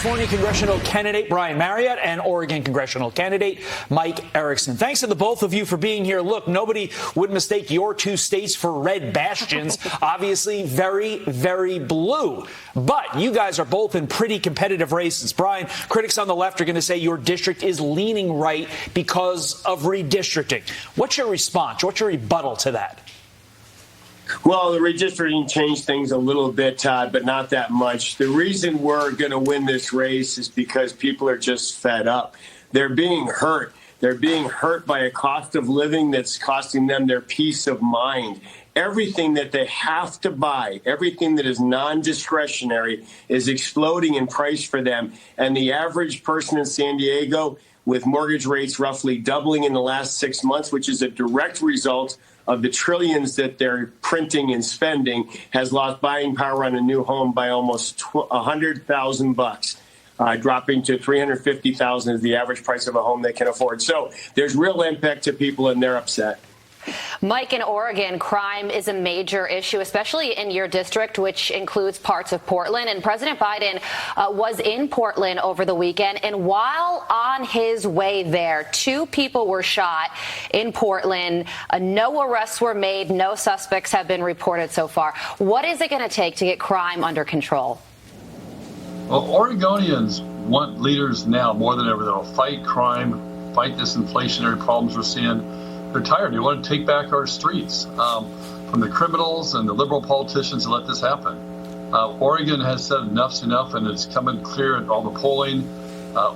California congressional candidate Brian Maryott and Oregon congressional candidate Mike Erickson. Thanks to the both of you for being here. Look, nobody would mistake your two states for red bastions. Obviously, very, very blue. But you guys are both in pretty competitive races. Brian, critics on the left are going to say your district is leaning right because of redistricting. What's your response? What's your rebuttal to that? Well, the redistricting changed things a little bit, Todd, but not that much. The reason we're going to win this race is because people are just fed up. They're being hurt. They're being hurt by a cost of living that's costing them their peace of mind. Everything that they have to buy, everything that is non-discretionary is exploding in price for them. And the average person in San Diego, with mortgage rates roughly doubling in the last 6 months, which is a direct result of the trillions that they're printing and spending, has lost buying power on a new home by almost $100,000, dropping to $350,000 is the average price of a home they can afford. So there's real impact to people, and they're upset. Mike, in Oregon, crime is a major issue, especially in your district, which includes parts of Portland. And President Biden was in Portland over the weekend. And while on his way there, 2 people were shot in Portland. No arrests were made. No suspects have been reported so far. What is it going to take to get crime under control? Well, Oregonians want leaders now more than ever that will fight crime, fight this inflationary problems we're seeing. They're tired. They want to take back our streets from the criminals and the liberal politicians that let this happen. Oregon has said enough's enough, and it's coming clear at all the polling.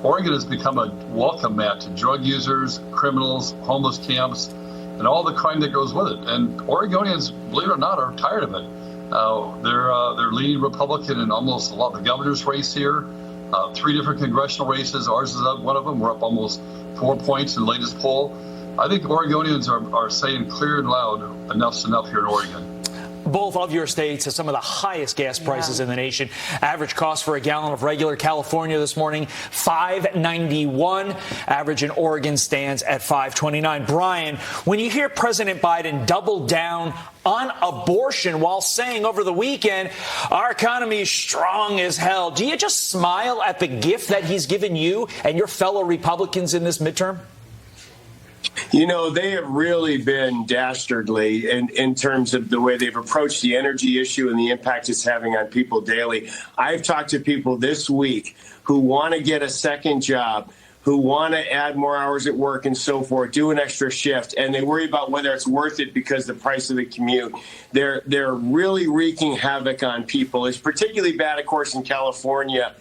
Oregon has become a welcome mat to drug users, criminals, homeless camps, and all the crime that goes with it. And Oregonians, believe it or not, are tired of it. They're leaning Republican in almost a lot of the governor's race here. 3 different congressional races. Ours is up one of them. We're up almost 4 points in the latest poll. I think Oregonians are saying clear and loud, enough's enough here in Oregon. Both of your states have some of the highest gas prices in the nation. Average cost for a gallon of regular California this morning, $5.91. Average in Oregon stands at $5.29. Brian, when you hear President Biden double down on abortion while saying over the weekend, our economy is strong as hell, do you just smile at the gift that he's given you and your fellow Republicans in this midterm? You know, they have really been dastardly in terms of the way they've approached the energy issue and the impact it's having on people daily. I've talked to people this week who want to get a second job, who want to add more hours at work and so forth, do an extra shift, and they worry about whether it's worth it because of the price of the commute. They're really wreaking havoc on people. It's particularly bad, of course, in California.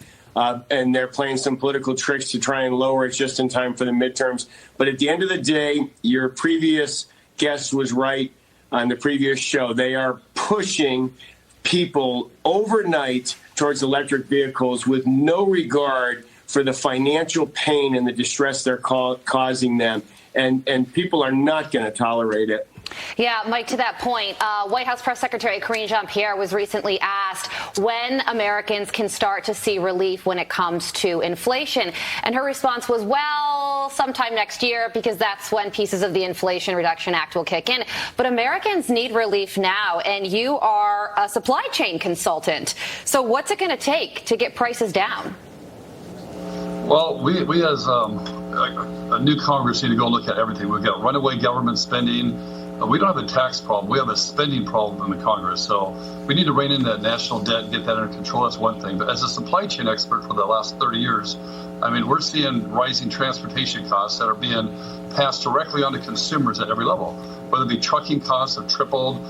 And they're playing some political tricks to try and lower it just in time for the midterms. But at the end of the day, your previous guest was right on the previous show. They are pushing people overnight towards electric vehicles with no regard for the financial pain and the distress they're causing them. And people are not going to tolerate it. Yeah, Mike, to that point, White House Press Secretary Karine Jean-Pierre was recently asked when Americans can start to see relief when it comes to inflation. And her response was, well, sometime next year, because that's when pieces of the Inflation Reduction Act will kick in. But Americans need relief now, and you are a supply chain consultant. So what's it going to take to get prices down? Well, we as a new Congress need to go look at everything. We've got runaway government spending. We don't have a tax problem. We have a spending problem in the Congress. So we need to rein in that national debt and get that under control. That's one thing. But as a supply chain expert for the last 30 years, I mean, we're seeing rising transportation costs that are being passed directly onto consumers at every level. Whether it be trucking costs have tripled.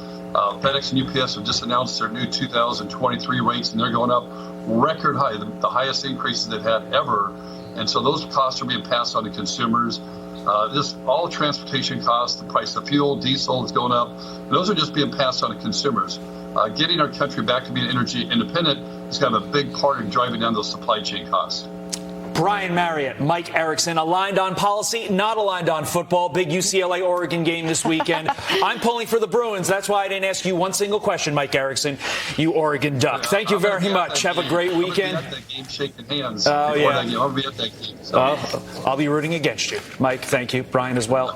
FedEx and UPS have just announced their new 2023 rates, and they're going up record high, the highest increases they've had ever. And so those costs are being passed on to consumers. Just all transportation costs, the price of fuel, diesel is going up. Those are just being passed on to consumers. Getting our country back to being energy independent is kind of a big part in driving down those supply chain costs. Brian Maryott, Mike Erickson, aligned on policy, not aligned on football. Big UCLA-Oregon game this weekend. I'm pulling for the Bruins. That's why I didn't ask you one single question, Mike Erickson, you Oregon Duck. Thank you very much. Have a great weekend. I'll be at that game shaking hands. Oh, yeah. I'll be at that game. So. I'll be rooting against you. Mike, thank you. Brian as well.